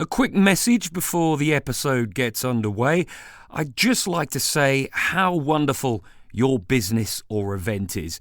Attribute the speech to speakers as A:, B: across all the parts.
A: A quick message before the episode gets underway. I'd just like to say how wonderful your business or event is.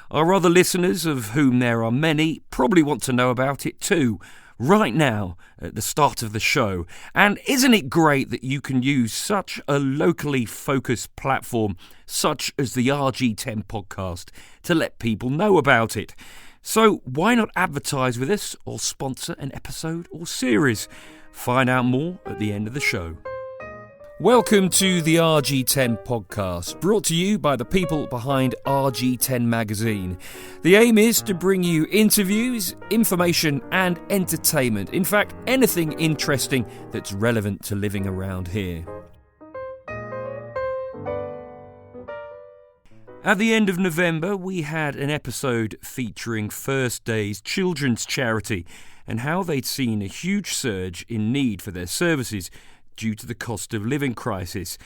A: Our other listeners, of whom there are many, probably want to know about it too, right now at the start of the show. And isn't it great that you can use such a locally focused platform such as the RG10 Podcast to let people know about it? So why not advertise with us or sponsor an episode or series? Find out more at the end of the show. Welcome to the RG10 Podcast, brought to you by the people behind RG10 magazine. The aim is to bring you interviews, information and entertainment. In fact, anything interesting that's relevant to living around here. At the end of November, we had an episode featuring First Day's children's charity and how they'd seen a huge surge in need for their services due to the cost of living crisis.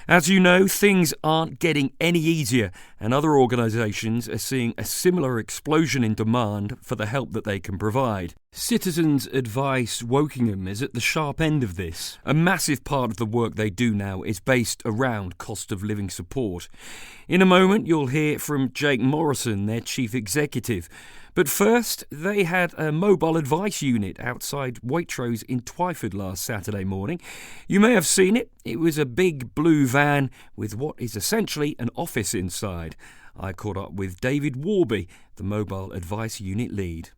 A: As you know, things aren't getting any easier, and other organisations are seeing a similar explosion in demand for the help that they can provide. Citizens Advice Wokingham is at the sharp end of this. A massive part of the work they do now is based around cost of living support. In a moment, you'll hear from Jake Morrison, their chief executive. But first, they had a mobile advice unit outside Waitrose in Twyford last Saturday morning. You may have seen it. It was a big blue van with what is essentially an office inside. I caught up with David Warby, the mobile advice unit lead.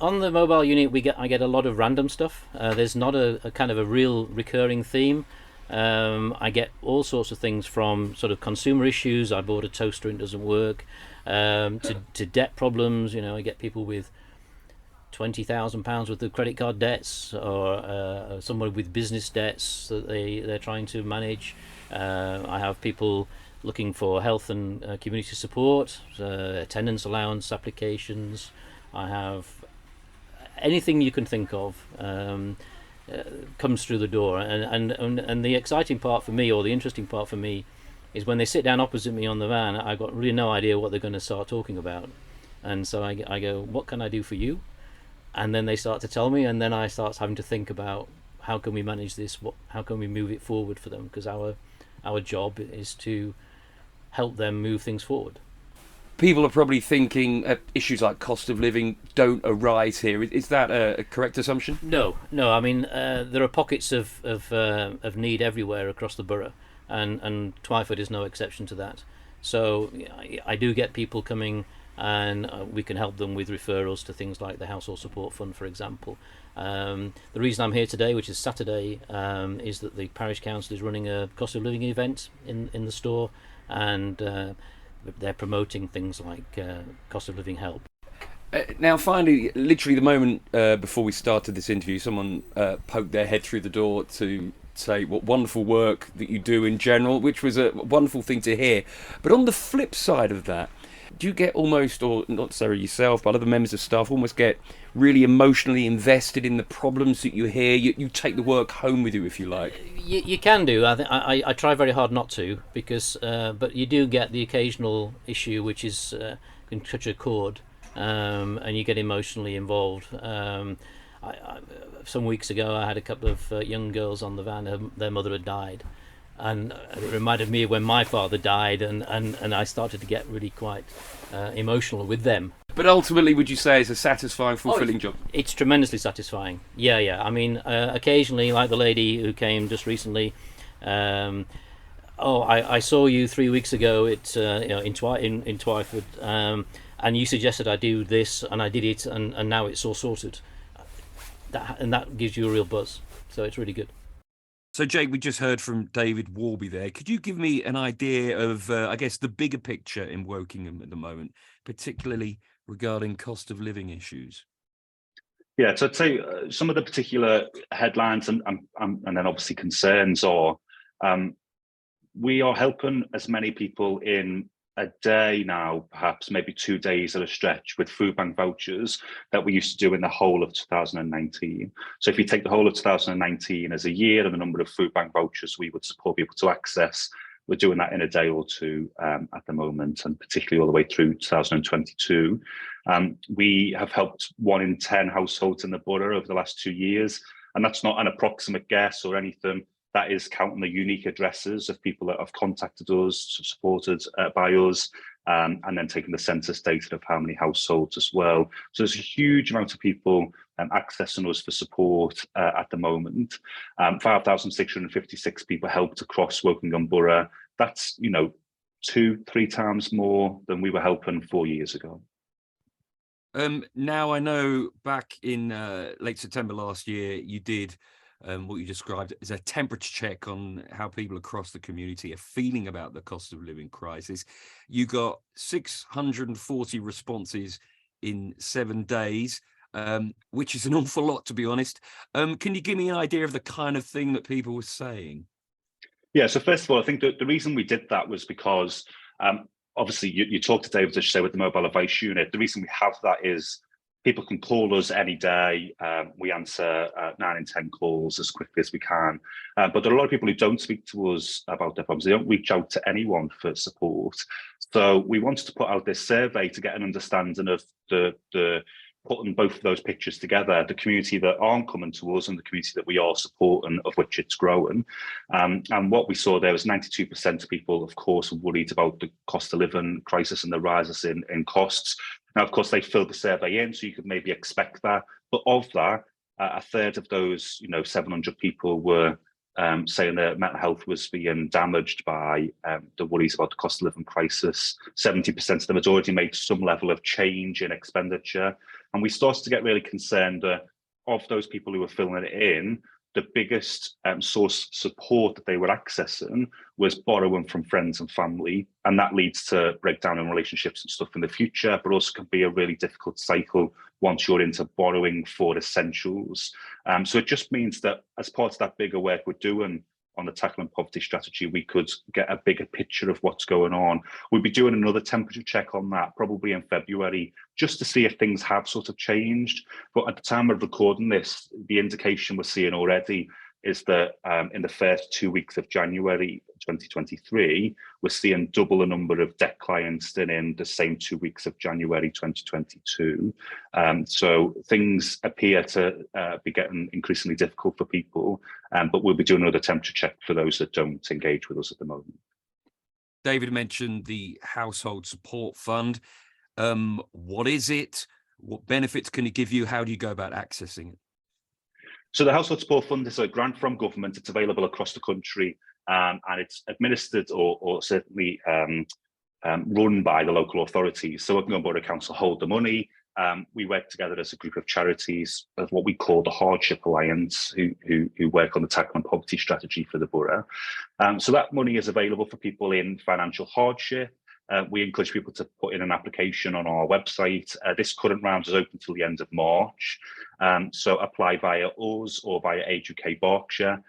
B: On the mobile unit, I get a lot of random stuff. There's not a kind of a real recurring theme. I get all sorts of things from sort of consumer issues. I bought a toaster and it doesn't work. To debt problems. I get people with £20,000 worth of credit card debts, or someone with business debts that they're trying to manage. I have people looking for health and community support, attendance allowance applications. I have anything you can think of comes through the door, and the exciting part for me, or the interesting part for me, is when they sit down opposite me on the van. I've got really no idea what they're going to start talking about, and so I go, what can I do for you? And then they start to tell me, and then I start having to think about how can we manage this, how can we move it forward for them, because our job is to help them move things forward.
A: People are probably thinking issues like cost of living don't arise here. Is that a correct assumption?
B: No. I mean, there are pockets of need everywhere across the borough, and Twyford is no exception to that. So I do get people coming, and we can help them with referrals to things like the Household Support Fund, for example. The reason I'm here today, which is Saturday, is that the Parish Council is running a cost of living event in the store, and they're promoting things like cost of living help.
A: Now, finally, literally the moment before we started this interview, someone poked their head through the door to say what wonderful work that you do in general, which was a wonderful thing to hear. But on the flip side of that, do you get almost, or not necessarily yourself, but other members of staff almost get really emotionally invested in the problems that you hear? You take the work home with you, if you like.
B: You can do. I try very hard not to, because but you do get the occasional issue which is can touch a chord, and you get emotionally involved. Some weeks ago, I had a couple of young girls on the van. Their mother had died, and it reminded me of when my father died, and I started to get really quite emotional with them.
A: But ultimately, would you say it's a satisfying, fulfilling job?
B: It's tremendously satisfying. Yeah. I mean, occasionally, like the lady who came just recently. I saw you 3 weeks ago in Twyford, and you suggested I do this, and I did it, and now it's all sorted. That gives you a real buzz. So it's really good.
A: So, Jake, we just heard from David Warby there. Could you give me an idea of, I guess, the bigger picture in Wokingham at the moment, particularly regarding cost of living issues?
C: Yeah, so I'd say some of the particular headlines and then obviously concerns are we are helping as many people in a day now, perhaps maybe 2 days at a stretch, with food bank vouchers that we used to do in the whole of 2019. So if you take the whole of 2019 as a year and the number of food bank vouchers we would support people to access, we're doing that in a day or two at the moment, and particularly all the way through 2022. We have helped 1 in 10 households in the borough over the last 2 years. And that's not an approximate guess or anything. That is counting the unique addresses of people that have contacted us, supported by us, and then taking the census data of how many households as well. So there's a huge amount of people accessing us for support at the moment. 5,656 people helped across Wokingham Borough. That's, 2-3 times more than we were helping 4 years ago.
A: Now, I know back in late September last year, you did what you described as a temperature check on how people across the community are feeling about the cost of living crisis. You got 640 responses in 7 days, which is an awful lot, to be honest. Can you give me an idea of the kind of thing that people were saying?
C: Yeah, so first of all, I think that the reason we did that was because obviously you talked to David, as you say, with the mobile advice unit. The reason we have that is people can call us any day. We answer 9 in 10 calls as quickly as we can. But there are a lot of people who don't speak to us about their problems. They don't reach out to anyone for support. So we wanted to put out this survey to get an understanding of the putting both of those pictures together, the community that aren't coming to us and the community that we are supporting, of which it's growing. And what we saw there was 92% of people, of course, were worried about the cost of living crisis and the rises in costs. Now, of course, they filled the survey in, so you could maybe expect that. But of that, a third of those, 700 people were saying that mental health was being damaged by the worries about the cost of living crisis. 70% of them had already made some level of change in expenditure. And we started to get really concerned of those people who were filling it in. The biggest source of support that they were accessing was borrowing from friends and family. And that leads to breakdown in relationships and stuff in the future, but also can be a really difficult cycle once you're into borrowing for essentials. So it just means that as part of that bigger work we're doing on the tackling poverty strategy, we could get a bigger picture of what's going on. We'll be doing another temperature check on that probably in February, just to see if things have sort of changed. But at the time of recording this, the indication we're seeing already is that in the first 2 weeks of January 2023, we're seeing double the number of debt clients than in the same 2 weeks of January 2022. So things appear to be getting increasingly difficult for people, but we'll be doing another temperature check for those that don't engage with us at the moment.
A: David mentioned the Household Support Fund. What is it? What benefits can it give you? How do you go about accessing it?
C: So the Household Support Fund is a grant from government. It's available across the country, and it's administered or certainly run by the local authorities. So Wokingham Borough Council hold the money. We work together as a group of charities of what we call the Hardship Alliance, who work on the tackling poverty strategy for the borough. So that money is available for people in financial hardship. We encourage people to put in an application on our website. This current round is open till the end of March. So apply via us or via Age UK Berkshire.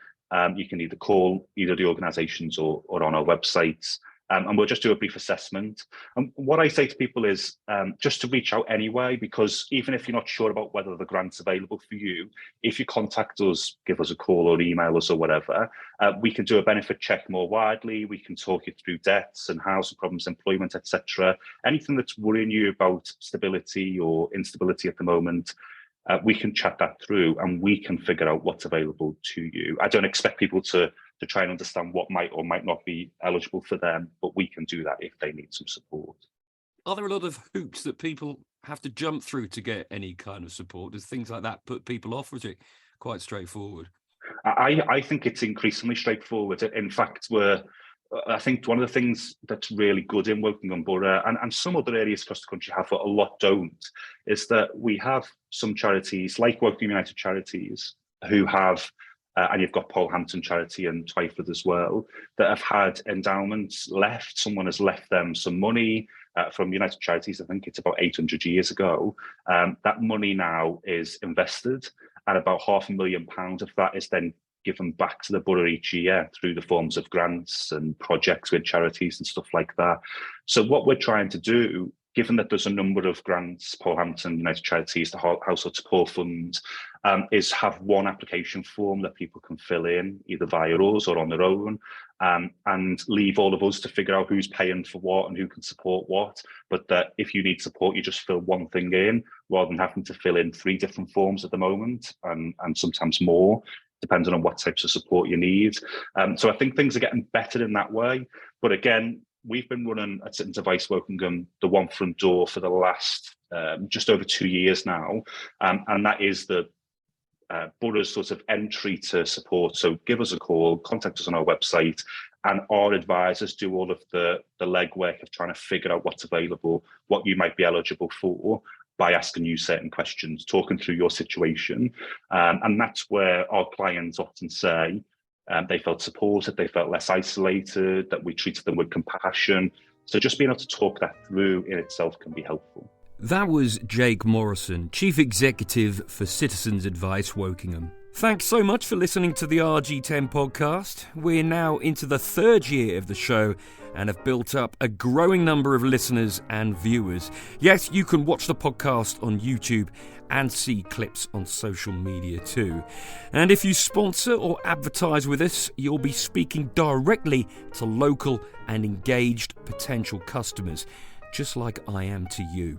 C: You can either call either the organisations or on our websites. And we'll just do a brief assessment. And what I say to people is just to reach out anyway, because even if you're not sure about whether the grant's available for you, if you contact us, give us a call or email us or whatever, we can do a benefit check more widely. We can talk you through debts and housing problems, employment, etc. Anything that's worrying you about stability or instability at the moment, we can chat that through and we can figure out what's available to you. I don't expect people to try and understand what might or might not be eligible for them, but we can do that if they need some support.
A: Are there a lot of hoops that people have to jump through to get any kind of support? Does things like that put people off, or is it quite straightforward?
C: I think it's increasingly straightforward. In fact, I think one of the things that's really good in Wokingham Borough, and some other areas across the country have, but a lot don't, is that we have some charities like Wokingham United Charities who have, and you've got Polehampton Charity and Twyford as well, that have had endowments left. Someone has left them some money from United Charities. I think it's about 800 years ago. That money now is invested, and about £500,000 of that is then given back to the borough each year through the forms of grants and projects with charities and stuff like that. So what we're trying to do given that there's a number of grants, Paul Hampton, United Charities, the Household Support Fund, is have one application form that people can fill in, either via us or on their own, and leave all of us to figure out who's paying for what and who can support what. But that if you need support, you just fill one thing in, rather than having to fill in 3 different forms at the moment, and sometimes more, depending on what types of support you need. So I think things are getting better in that way. But again, we've been running at Citizens Advice Wokingham the one front door for the last just over 2 years now, and that is the borough's sort of entry to support. So give us a call, contact us on our website, and our advisors do all of the legwork of trying to figure out what's available, what you might be eligible for, by asking you certain questions, talking through your situation. And that's where our clients often say, they felt supported, they felt less isolated, that we treated them with compassion. So just being able to talk that through in itself can be helpful.
A: That was Jake Morrison, Chief Executive for Citizens Advice Wokingham. Thanks so much for listening to the RG10 podcast. We're now into the 3rd year of the show and have built up a growing number of listeners and viewers. Yes, you can watch the podcast on YouTube and see clips on social media too. And if you sponsor or advertise with us, you'll be speaking directly to local and engaged potential customers, just like I am to you.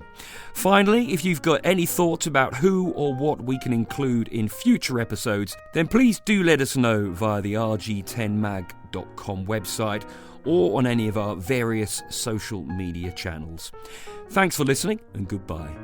A: Finally, if you've got any thoughts about who or what we can include in future episodes, then please do let us know via the rg10mag.com website or on any of our various social media channels. Thanks for listening, and goodbye.